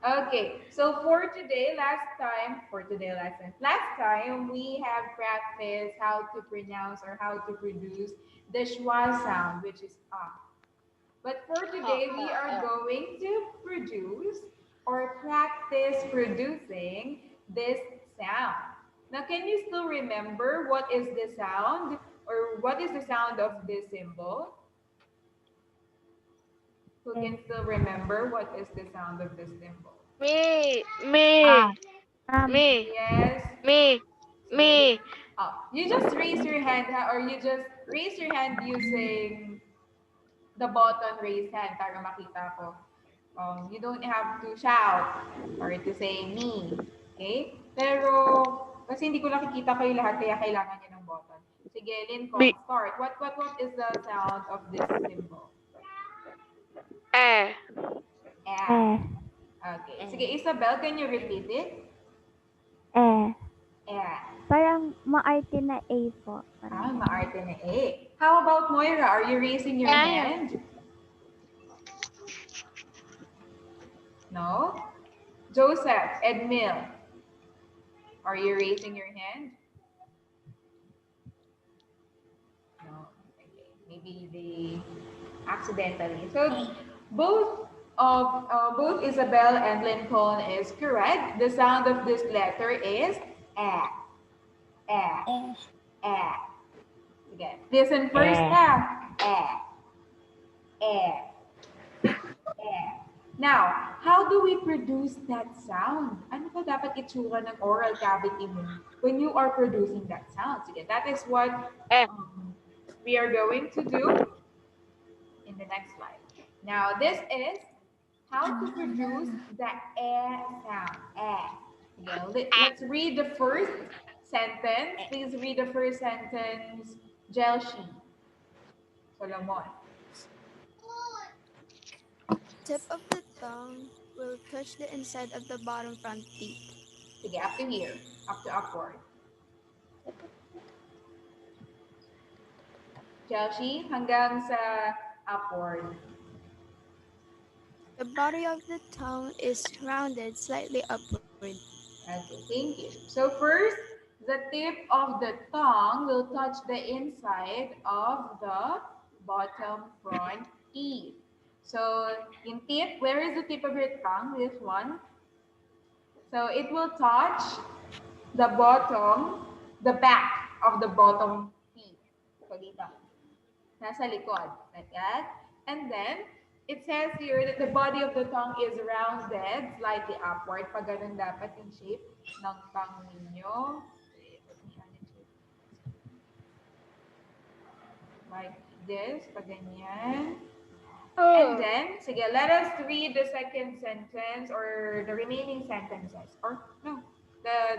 Okay, so last time we have practiced how to pronounce or how to produce the schwa sound, which is ah. But for today, we are going to produce or practice producing this sound. Now, can you still remember what is the sound or what is the sound of this symbol? Who can still remember what is the sound of this symbol? Me, Ah. me, me, Yes. me, Sige. me. Oh, you just raise your hand or you just raise your hand using the button raise hand para makita ko. You don't have to shout or to say me. Okay? Pero, kasi hindi ko nakikita kayo lahat, kaya kailangan niyo ng button. Sige, Lincoln, Me. start. What is the sound of this symbol? Eh. Ah. Eh. Okay. Sige, Isabel, can you repeat it? Eh. Ah. Parang maarte na A po. Ah, Parang maarte na eh. How about Moira? Are you raising your Yeah. hand? No? Joseph, Edmil, are you raising your hand? No. Okay. Maybe they accidentally. So both Isabel and Lincoln is correct. The sound of this letter is a. A. A. Again. Listen first ha. A. A. A. Now, how do we produce that sound? Ano ba dapat itsura ng oral cavity mo when you are producing that sound? Sige, that is what Eh. we are going to do in the next slide. Now, this is how to produce the sound. Again, let's read the first sentence. Please read the first sentence, Jelshi. Solomon. Tip of the tongue will touch the inside of the bottom front teeth. Sige, up to here. Up to upward. Jelshi, hanggang sa upward. The body of the tongue is rounded slightly upward. Okay, thank you. So first, the tip of the tongue will touch the inside of the bottom front teeth. So, in tip, where is the tip of your tongue? This one. So, it will touch the bottom, the back of the bottom teeth. So, dito. Nasa likod. Like that. And then, it says here that the body of the tongue is rounded, slightly upward. Pag ganun dapat yung shape ng tongue ninyo. Like this, pag ganyan. And then, sige, let us read the second sentence or the remaining sentences. Or, no,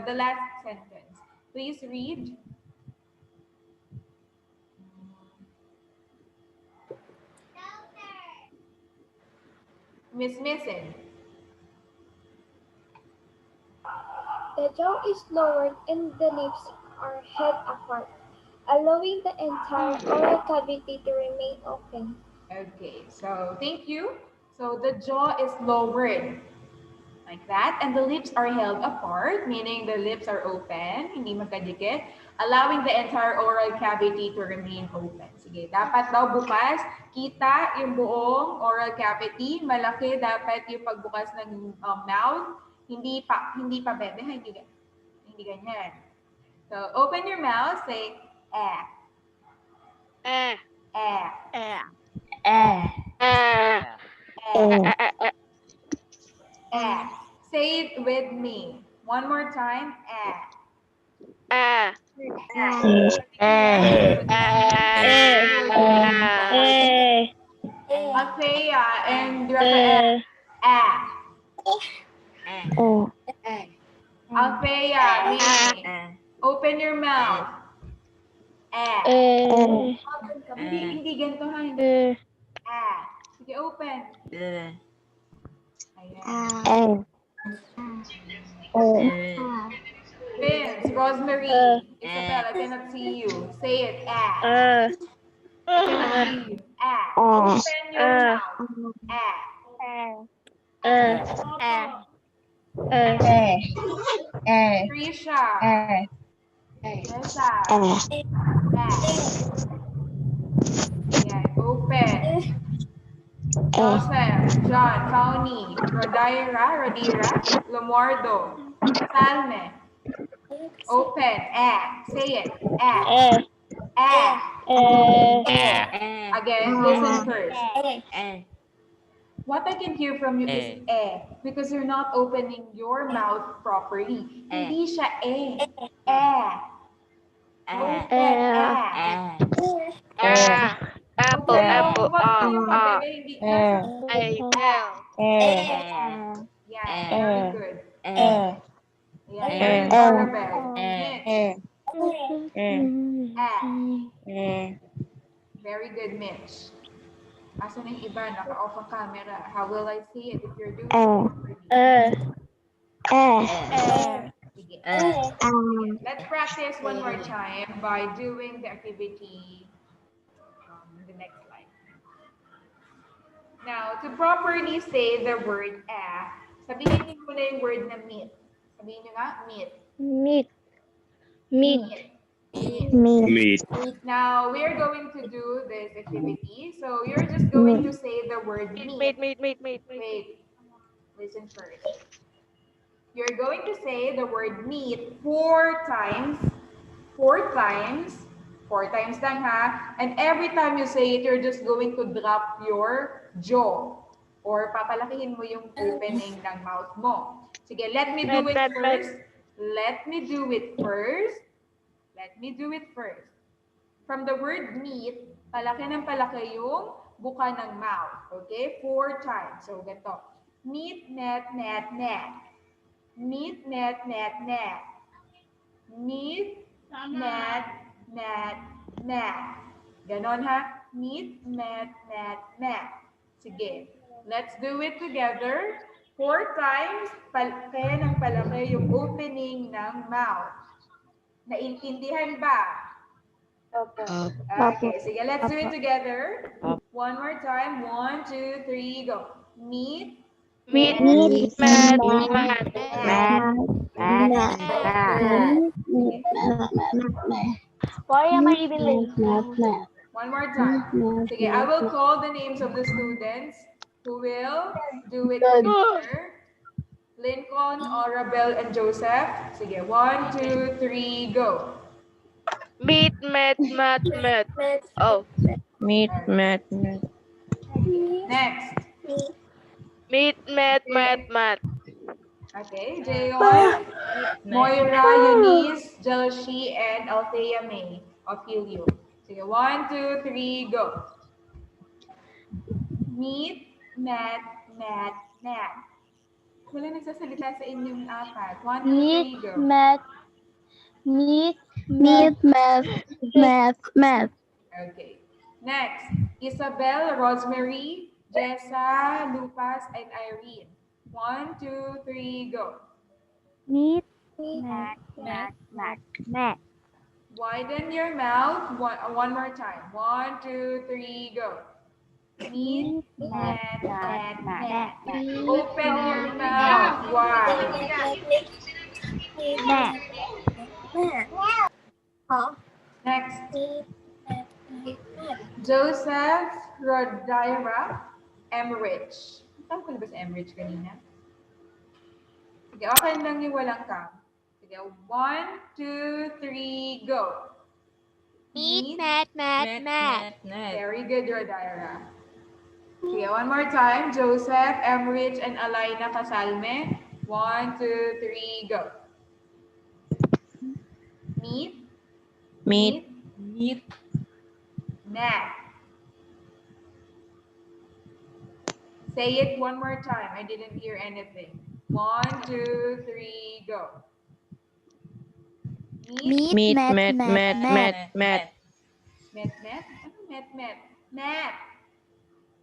the last sentence. Please read. Miss Missing. The jaw is lowered and the lips are held apart, allowing the entire oral cavity to remain open. Okay, so thank you. So the jaw is lowered like that, and the lips are held apart, meaning the lips are open, hindi magkadikit, allowing the entire oral cavity to remain open. Sige, dapat daw bukas, kita yung buong oral cavity, malaki dapat yung pagbukas ng mouth, hindi pa bebe, hindi ganyan. So open your mouth, say eh, Eh. eh, Eh. Eh. eh, Eh. eh. Say it with me. One more time, eh. Eh. Althea and Rafael. Oh. Althea, Mimi. Open your mouth. Hindi ganito ha. Sige, open. Ayan. Vince, Rosemary, Isabel, I cannot see you. Say it, I cannot see you. Open your mouth. Trisha. Jessa. Max. Yan. Open. Joseph. John. Fauni. Rodira. Lomordo. Salme. Open. Say it. Again, listen first. What I can hear from you is because you're not opening your mouth properly. Hindi siya Open. Apple. Bebe, hindi Apple. Yeah, very good. Yeah, very good, Arabel. Mitch. Very good, Mitch. Asa na yung iba? Naka-off ang camera. How will I see it if you're doing it properly? Sige. Let's practice one more time by doing the activity on the next slide. Now, to properly say the word sabihin niyo muna yung word na meat. Sabihin niyo nga, meat. Meat. Now, we are going to do this activity. So, you're just going to say the word meat. Meat. Wait, listen first. You're going to say the word meat 4 times. 4 times lang ha. And every time you say it, you're just going to drop your jaw. Or papalakihin mo yung opening ng mouth mo. Sige, let me do it first. Let me do it first. From the word meat, palaki ng palaki yung buka ng mouth. Okay? 4 times. So, ganito. Meat, net. Meat, net. Meat, net. Ganon ha? Meat, net. Sige. Let's do it together. 4 times, palaki ng palaki yung opening ng mouth. Naintindihan ba? Okay, sige, let's do it together. One more time. 1, 2, 3, go. Meat. Meat. Why am I even late? One more time. Sige, I will call the names of the students who will do it together. Lincoln, Arabel, and Joseph. Sige, 1, 2, 3, go. Meat. Oh. Meat. Next. Meat. Okay, Jayon, Moira, Eunice, Jelshi, and Althea May of Helio. Sige, 1, 2, 3, go. Meat, net. Wala nagsasalita sa inyong 4. 1, 2, 3, go. Math. Okay. Next, Isabel, Rosemary, Jessa, Lucas, and Irene. 1, 2, 3, go. Meat. Widen your mouth. One more time. 1, 2, 3, go. Meat, net. Open your mouth wide. Next, Joseph, Rodira, Emrich. Tama ko na ba sa Emrich kanina? Sige, okay lang yung walang count. Sige, 1, 2, 3, go. Meat. Very good, Rodira. Sige, one more time. Joseph, Emrich, and Alaina Casalme. 1, 2, 3, go. Meat. Net. Say it one more time. I didn't hear anything. 1, 2, 3, go. Meat. Met.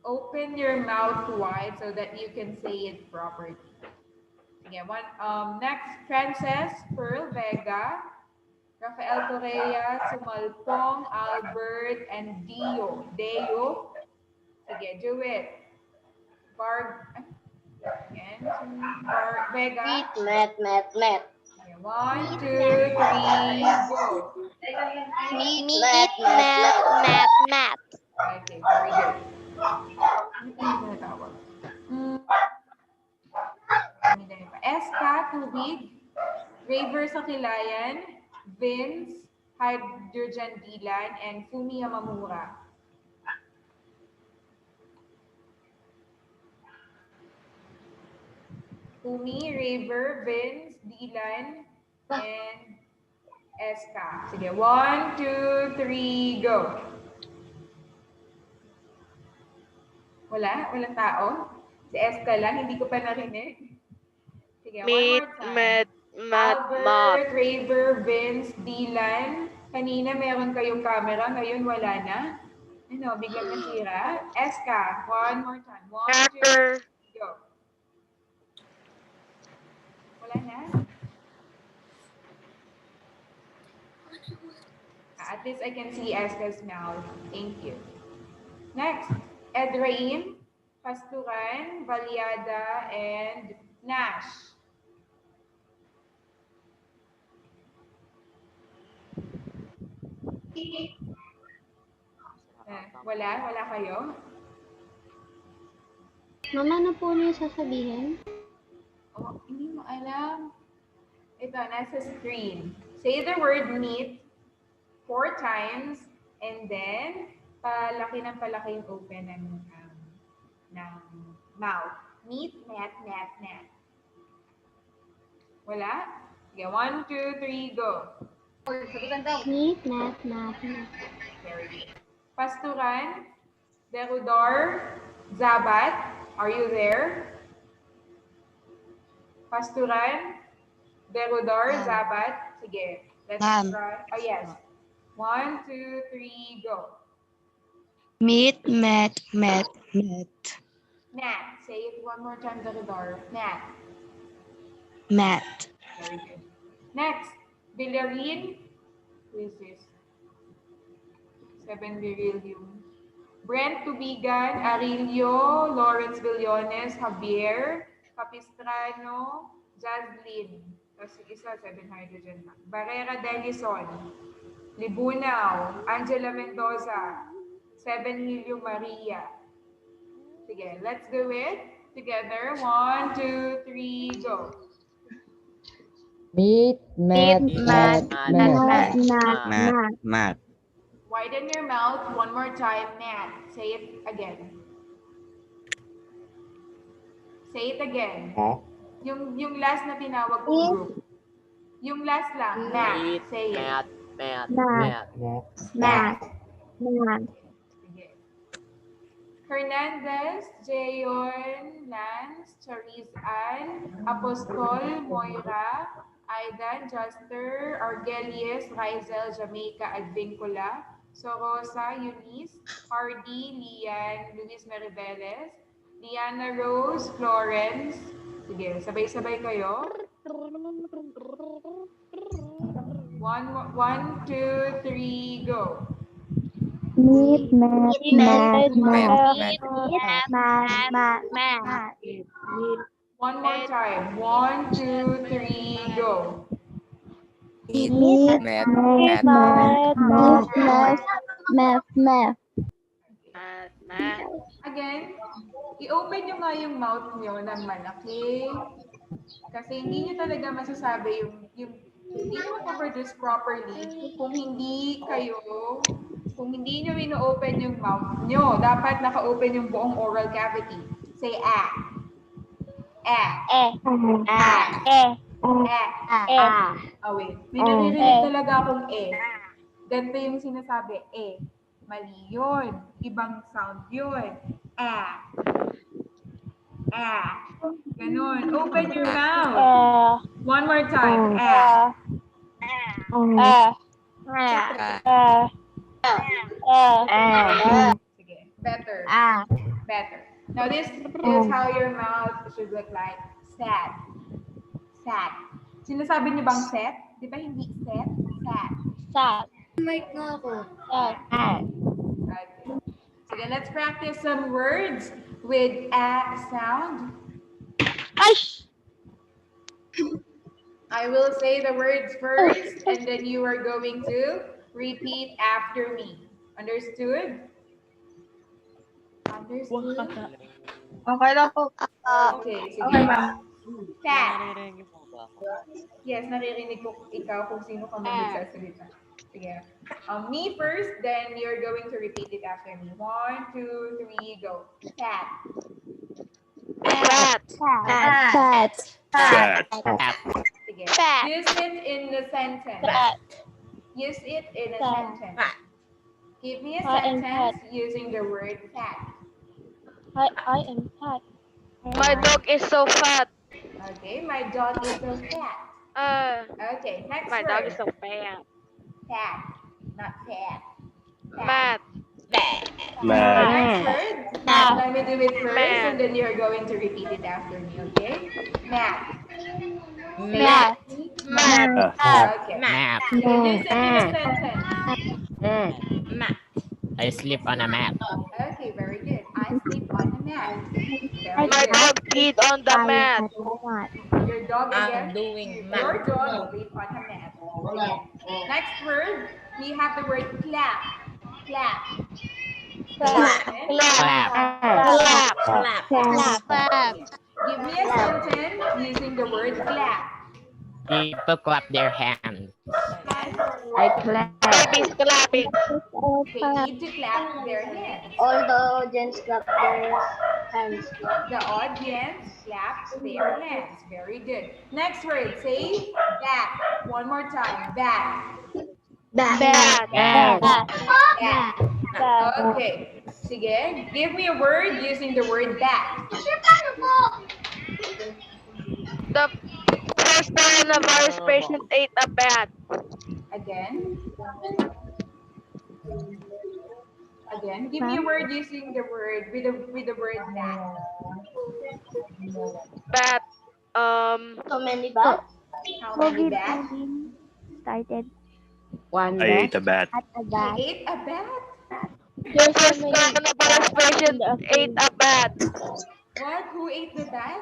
Open your mouth wide so that you can say it properly. Again, next, Frances, Pearl Vega, Rafael Correa, Sumalpong, Albert, and Deo. Sige, do it. Again, Vega. Meat, met. Okay, 1, 2, 3, go. Meat, Meat, mat. Okay, very good. Ano pa yung tinatawag? Eska, tubig. Raver sa Kilayan. Vince, hydrogen bilan. And Fumi Yamamura. Fumi, Raver, Vince, Dilan, and Eska. Sige, 1, 2, 3, go. Wala? Walang tao? Si Eska lang, hindi ko pa narinig. Sige, Meat, one more time. mat. Albert, Raver, Vince, Dylan. Kanina meron kayong camera, ngayon wala na. Ano, biglang nasira. Eska, one more time. 1, 2, Pepper. go. Wala na? At least I can see Eska's mouth. Thank you. Next, Edrain, Pasturan, Valiada, and Nash. Wala? Wala kayo? Mama, ano po niyo sasabihin? Oh, hindi mo alam. Ito, nasa screen. Say the word meat 4 times and then palaki ng palaki yung open ng mouth. Meat, met. Wala? Okay, 1, 2, 3, go. Meat, met. Very good. Pasturan, Derudor, Zabat, are you there? Pasturan, Derudor, Zabat. Sige, let's try. Oh, yes. 1, 2, 3, go. Meat, met. Nat. Say it one more time, Derudor. Nat. Mat. Very good. Next, Villarin. Who is this? 7 Beryllium. Brent Tubigan, Arilio, Lawrence Villones, Javier, Capistrano, Jaslyn. Tapos isa, 7 hydrogen. Barrera Denison, Libunaw, Angela Mendoza, 7 Helio Maria. Sige, let's do it together. 1, 2, 3, go. Meat, met. Mat. Widen your mouth one more time, Nat. Say it again. Say it again. Yung last na tinawag kong group. Yung last lang, Nat. Say it. Nat. Sige. Hernandez, Jayon, Lance, Charisse Ann, Apostol, Moira, Aidan, Juster, Argelius, Rizel, Jamaica, Advincula, Sorosa, Eunice, Hardy, Lian, Luis Mariveles, Liana Rose, Florence. Sige, sabay-sabay kayo. 1, 2, 3, go. Meat, met. One more time. 1, 2, 3, go. Mat. Again, i-open nyo nga yung mouth nyo ng malaki. Kasi hindi nyo talaga masasabi yung hindi nyo ma-produce properly kung hindi nyo ino-open yung mouth nyo. Dapat naka-open yung buong oral cavity. Say ah. Oh, wait. May naririnig talaga akong Ganito yung sinasabi, Mali yun. Ibang sound yun. Ganun. Open your mouth. One more time. Sige. Better. Better. Now this is how your mouth should look like. Sad. Sinasabi niyo bang set? Di ba hindi set? Sad. Mic nga ako. Okay. Sige, let's practice some words with a sound. I will say the words first, and then you are going to repeat after me. Understood? Understood? Okay lang po. Okay, sige. Cat. Yes, naririnig ko ikaw kung sino ka magsasalita. Sige. Me first, then you're going to repeat it after me. 1, 2, 3, go. Cat. Cat. Fat. Fat. Sige. Fat. Use it in the sentence. Use it in a sentence. Give me a I am sentence using the word fat. I am fat. My dog is so fat. Okay, my dog is so fat. Okay, next My word. dog is so fat. Fat, not fat. Fat. Mad. Next word. Let me do it first, and then you're going to repeat it after me. Okay? Math. Math. Okay. Map. Use it in a sentence. I sleep on a mat. Okay, very good. I sleep on the mat. Very My good. dog peed on the mat. Your dog again. doing Your dog sleep on the mat. Okay. Next word, we have the word clap. Clap. Clap. Clap. Give me a sentence using the word clap. People clap their hands. I clap. Baby's clapping. They need to clap their hands. All the audience clap their hands. The audience claps their hands. Very good. Next word, say back. One more time. Back. Bad. Back. Okay. Sige. Give me a word using the word back. The first coronavirus patient ate a bat. Again. Again. Give me a word using the word with the word back. Bat. So many bats. How many bats? Started One I ate a bat. at a He bat. ate a bat? The first coronavirus patient ate a bat. What? Who ate the bat?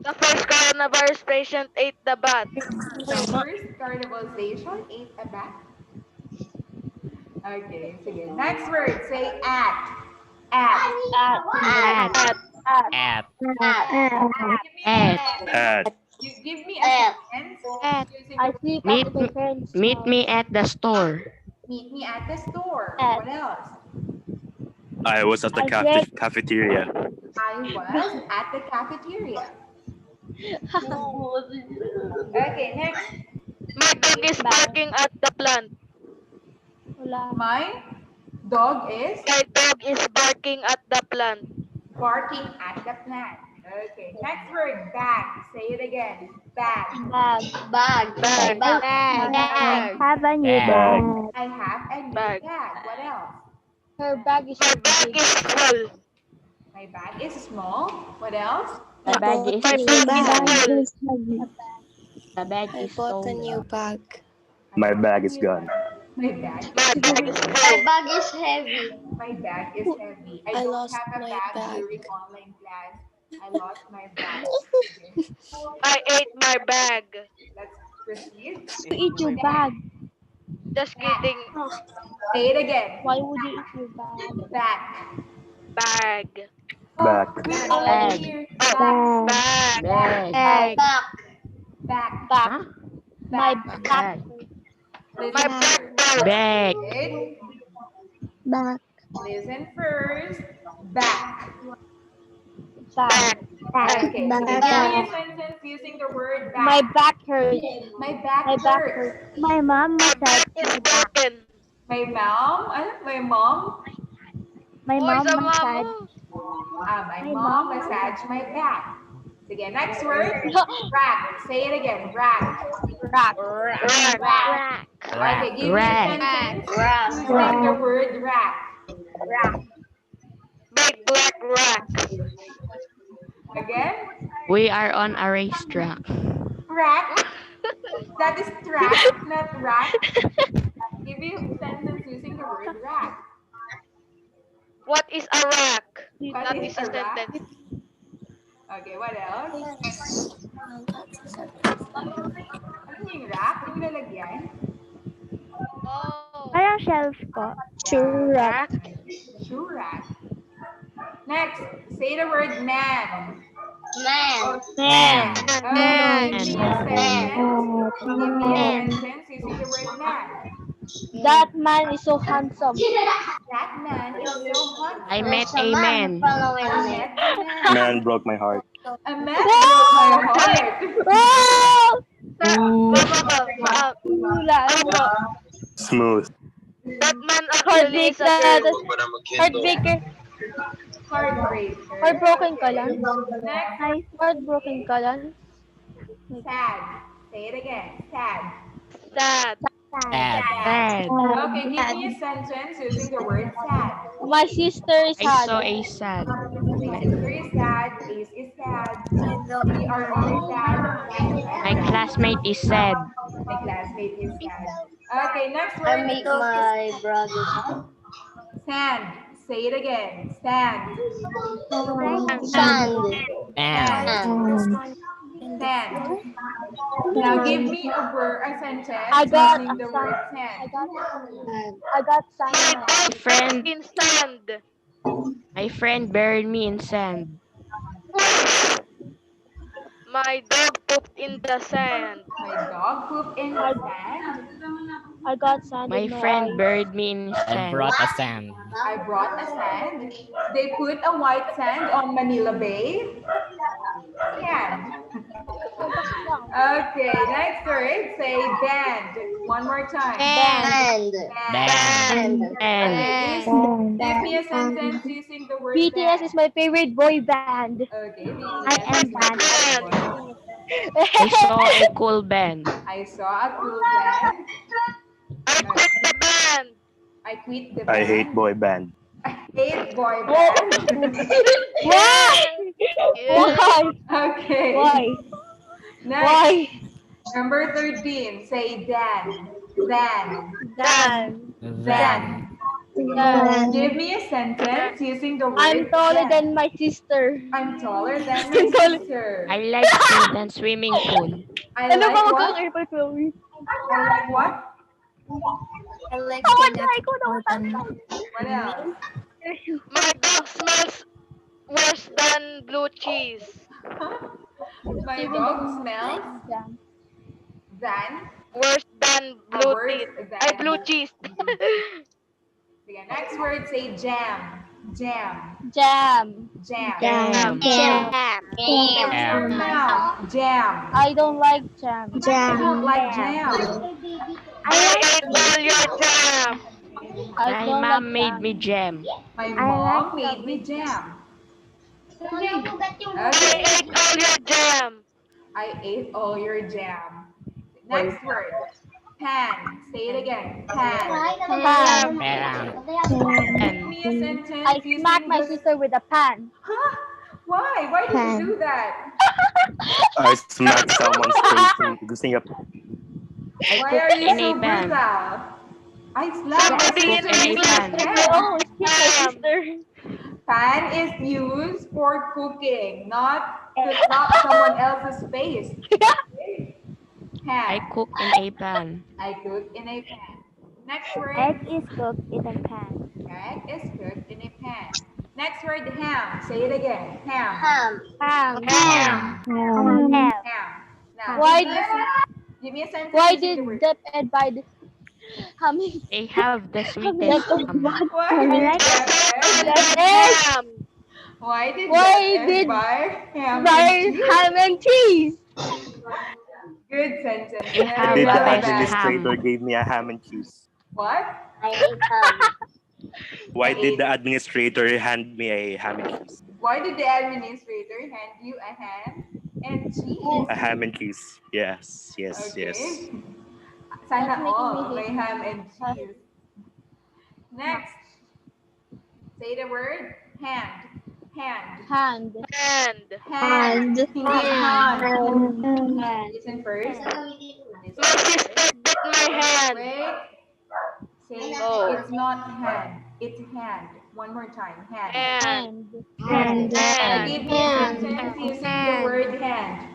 The first coronavirus patient ate the bat. The first carnivalization ate a bat? Okay, sige. Next word, say at. At. At. Give me a sentence using the sleep Meet, at my friend's meet me at the store. meet me at the store. At. What else? I was at the cafeteria. I was at the cafeteria. Okay, next. My dog is barking at the plant. My dog is My dog is barking at the plant. barking at the plant. Okay, next word, bag. Say it again. Bag. Bag. Have a new Bag. bag. I have a new Bag. bag. What else? Her bag is My bag is full. My bag is small. What else? The bag is My bag is full. the bag is so bag. My bag is gone. My bag. My bag is My full. bag is heavy. My bag is heavy. I don't have a bag during online class. I lost my bag. Okay, I ate my bag. let's proceed. To eat your bag. Just kidding. Say it again. Why would you eat your bag? Back. Bag. Back. We all hear back. Bag. bag. Back. My Back. back. Listen My back hurts. Bag. first. Back. Listen first. Back. Back. Okay. Back. Give me a sentence using the word back. My back hurts. My back My back hurts. hurts. My mom My back massaged is my back. broken. My mom. Ano? My mom. My Voice mom of massaged. My mom massaged my back. Again, next word. Rack. Say it again. Rack. Rack. Rack. Rack. Okay, give me a Rack. sentence using the word rack. Big black rack. Again. We are on a racetrack. Rack. That is track, not rack. Give me a sentence using the word rack. What is a rack? What That is is a a rack? sentence. Okay, what else? Ano yung rack? Yung lalagyan? Oh. Parang shelf po. Shoe rack. Shoe rack. Next, say the word man. Man. Man. Give me a sentence. Give me a sentence using the word man. That man is so handsome. That man is so hot. I met a man. Following I me. met a man. Man broke my heart. A man broke my heart. Smooth. That man actually is a girl. Heartbreaker. Heartbreaker. Heartbroken ka lang. Next, Heartbroken ka lang. sad. Say it again. Sad. Sad. Sad. Okay, give me a sentence using the word sad. My sister is I saw a sad. My sister is sad. Ace is sad. We are all sad. My classmate is sad. My classmate is sad. Okay, next I word. make my brother Sand. Say it again. Sand. sand. Man. Sand. Now give me a word, a sentence I got using the a word sand. sand. I got sand. My friend buried me in sand. My dog pooped in the sand. My dog pooped in the sand. I got sand. My in my friend eye. buried me in I sand. brought a sand. I brought a sand. They put a white sand on Manila Bay. Sand. Okay, next word. Say band. One more time. Band. Band. Okay, give me a sentence using the word BTS band. is my favorite boy band. Okay, I am band. I saw a cool band. I saw a cool band. I quit the band. I quit the band. I hate boy band. I hate boy band. Why? Why? Okay. Why? Next, Why? number 13. Say Dan. Dan. Dan. Dan. Dan. Give me a sentence using the word I'm taller Dan. than my sister. I'm taller than my sister. I like pool than swimming pool. I Ano like ba what? April Chloe? I like what? I like Oh, try ko na What else? My dog smells worse than blue cheese. My dog smells than Worse than blue worse cheese. than- Ay, blue cheese. Sige, next word, say jam. Jam. Jam. Jam. Jam. Jam. Now, jam. I don't like jam. I don't like jam. I like all your jam. I My don't mom like made jam. me jam. My mom made me jam. I Okay. ate all your jam. I ate all your jam. Next word, pan. Say it again. Pan. Pan. Give me a sentence. I using smacked my the- sister with a pan. Huh? Why? Why did you do that? I smacked someone's face in Singapore. I Why are cooked you in so a pan. brutal? I slapped my Cooked sister in a with pan. a pan. Oh, it's my sister. Pan is used for cooking, not to slap someone else's face. I Pan. cook in a pan. I cook in a pan. Next word. Egg is cooked in a pan. Egg is cooked in a pan. Next word, ham. Say it again. Ham. Ham. Ham. Ham. Ham. Ham. Now, Why give me a sentence. Why using did the word. Dep and buy the humming? They have the sweetest ham. Why did Egg Why did Why Dep did buy ham? buy and cheese? ham and cheese? Good sentence. They have Very Did the the well best done. administrator gave me a ham and cheese? What? I ate ham. Why did the administrator hand me a ham and cheese? Why did the administrator hand you a ham and cheese? A ham and cheese. Yes, yes, Okay. yes. Sana That's making all me may ham and cheese. Next. Say the word hand. Hand. Hand. Hand. Hand. Hindi hand. Hand. Listen first. My sister bit my hand. Wait. Say No. it's not hand. It's hand. One more time. Hand. Hand. Give me a sentence using the word hand.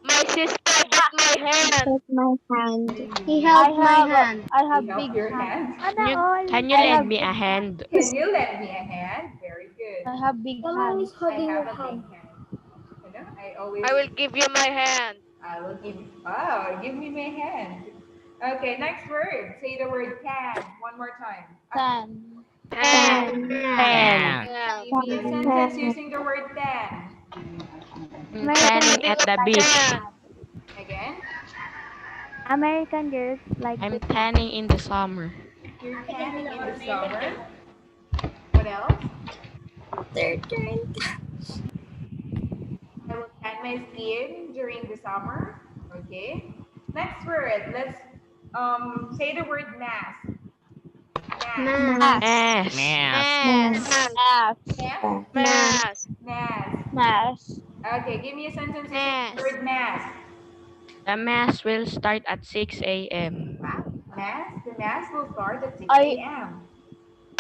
My sister got my hand. My hand. He held my hand. I have You help big your hand. hand. Can you lend me a hand? Can you lend me a hand? Very good. I have big Someone is hands. I holding have your a hand. big hand. You know, I always. I will give you my hand. I will give. Oh, give me my hand. Okay, next word. Say the word can. One more time. Tan. Hand. Tan. Hand. Give me a sentence using the word tan. Tanning at the beach. Tan. Again. American girls like I'm tanning in the summer. You're tanning in the summer. What else? Their turn. I will tan my skin during the summer. Okay. Next word. Let's say the word mask. Mask. Yes. Mask. Mask. Mask. Mask. Mask. Okay. Give me a sentence using Mask. the word mask. The mass will start at 6 a.m. Mass. The mass will start at 6 I- a.m.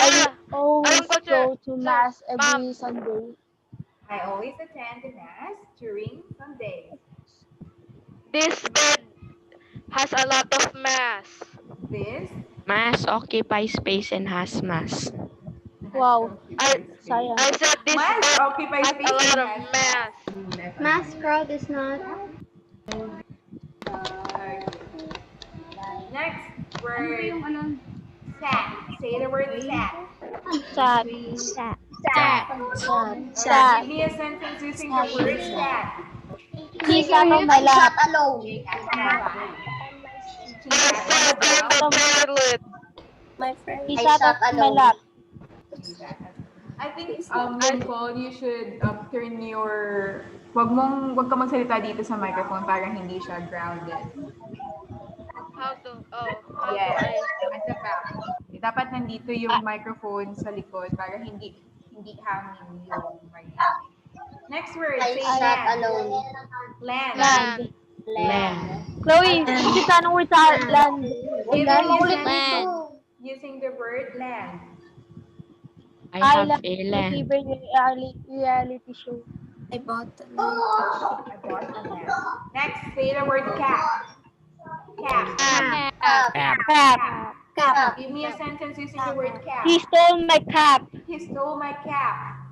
Ah, Always Coach, go to sir, mass every ma'am. Sunday. I always attend the mass during Sunday. This bed has a lot of mass. This Mass occupies space and has mass. Wow. I Science. I said this Mass bed occupies has space a lot and of has mass. Mass crowd is not. Okay. Next word. Sat. Say the word sat. Sat. Give me a sentence using the word sat. He sat on my lap. She I sat sat on the toilet. He sat on my lap. I think Nicole, you should turn your wag ka magsalita dito sa microphone para hindi siya grounded. How do Yes. I? At the back. Dapat nandito yung microphone sa likod para hindi hangin yung mic. Next word, say land. Land. Land. Land. Chloe, hindi ka nung word sa land. Give me a Land. sentence using the word land. I have love a my land. favorite reality show. I bought the I bought a land. Next, say the word cap. Cap. Cap. Give me a sentence using the word cap. He stole my cap. He stole my cap.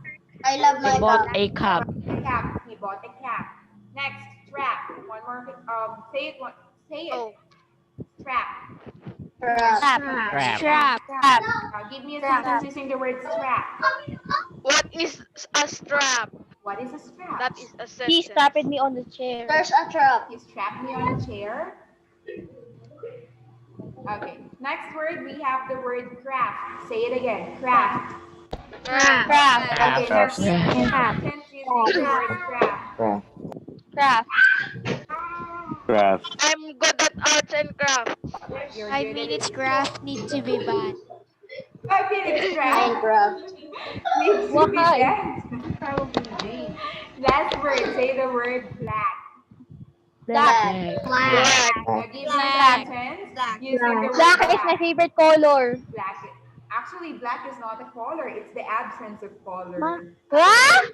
I bought a cup. The cap. He bought a cap. Next, strap. One more. Say it. Say it. Oh. Strap. Strap. Give me a sentence using the word strap. What is a strap? What is a strap? That is a He sentence. strapped me on the chair. He strapped me on a chair. Okay. Next word, we have the word craft. Say it again. Craft. Craft. Okay. Next Craft. sentence using the word craft. Craft. Craft. I'm good at arts and crafts. You're 5 good at minutes it. craft need to be banned. 5 minutes craft. Needs to be banned. Probably. Last word. Say the word black. Black. Now give me a sentence using the word Black is my favorite color. Black. Actually, black is not a color. It's the absence of color. What?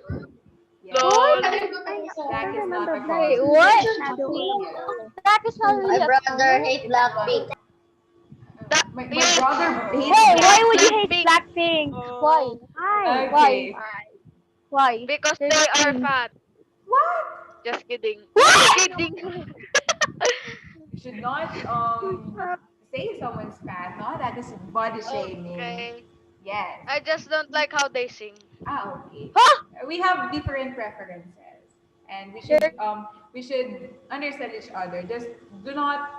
Yeah. Lol. Black is not a color. Wait, what? Yeah. Black is not really a color. hate Blackpink. My brother hates Why black. would you hate Blackpink? Why? Okay. Why? Because they are fat. What? Just kidding. Just kidding. You should not say someone's fat. No, that is body shaming. Okay. Yes. I just don't like how they sing. Okay. We have different preferences, and we should understand each other. Just do not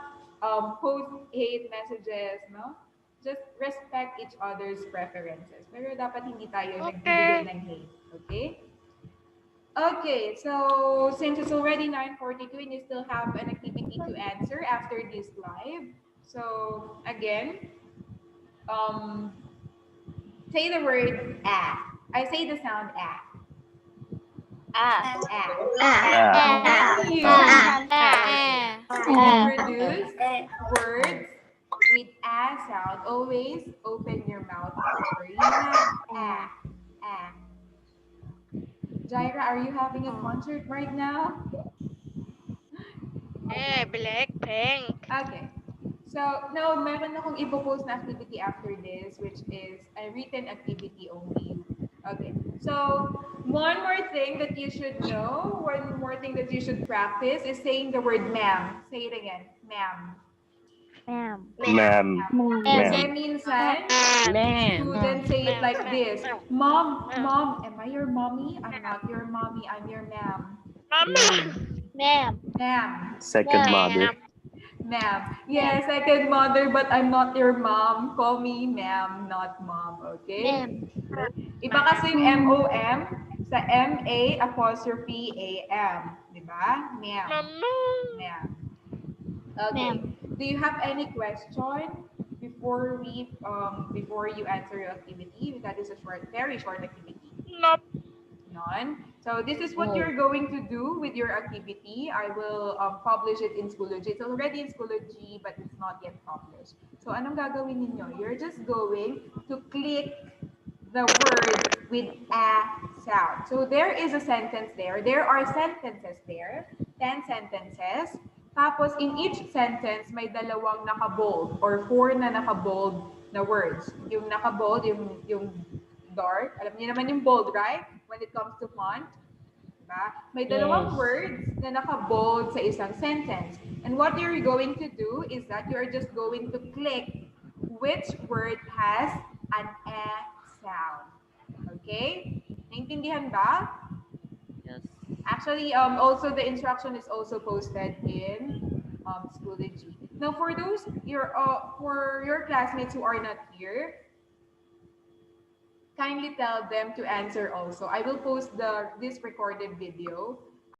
post hate messages, no? Just respect each other's preferences. Pero dapat hindi tayo nagbibigay ng hate, okay? Okay, so since it's already 9:42 and you still have an activity to answer after this live, so again, say the word ah. I say the sound ah. When you produce words with ah sound, always open your mouth cover. You have ah, ah. Jaira, are you having a concert right now? Blackpink. Okay. So, no, meron akong ipopost na activity after this, which is a written activity only. Okay. So, one more thing that you should know, one more thing that you should practice is saying the word ma'am. Say it again. Ma'am. Ma'am. Ma'am. Kasi Ma'am. minsan, Ma'am. students say it like this. Mom, am I your mommy? I'm not your mommy. I'm your ma'am. Mama. Ma'am. Ma'am. Second mother. Ma'am. Yeah, second mother, but I'm not your mom. Call me ma'am, not mom. Okay? Ma'am. Iba kasi yung M-O-M sa M-A''A'-M. Diba? Ma'am. Mama. Ma'am. Okay. Ma'am. Do you have any question before you answer your activity? That is a very short activity. Nope. None. So this is what you're going to do with your activity. I will publish it in Schoology. It's already in Schoology, but it's not yet published. So anong gagawin ninyo? You're just going to click the word with a sound. So there is a sentence there. There are sentences there. 10 sentences. Tapos in each sentence, may dalawang naka-bold or 4 na naka-bold na words. Yung naka-bold, yung dark. Alam niyo naman yung bold, right? When it comes to font. Diba? May dalawang words na naka-bold sa isang sentence. And what you're going to do is that you're just going to click which word has an "e" sound. Okay? Naintindihan ba? Yes. Actually, also the instruction is also posted in Schoology. Now, for your classmates who are not here, kindly tell them to answer also. I will post this recorded video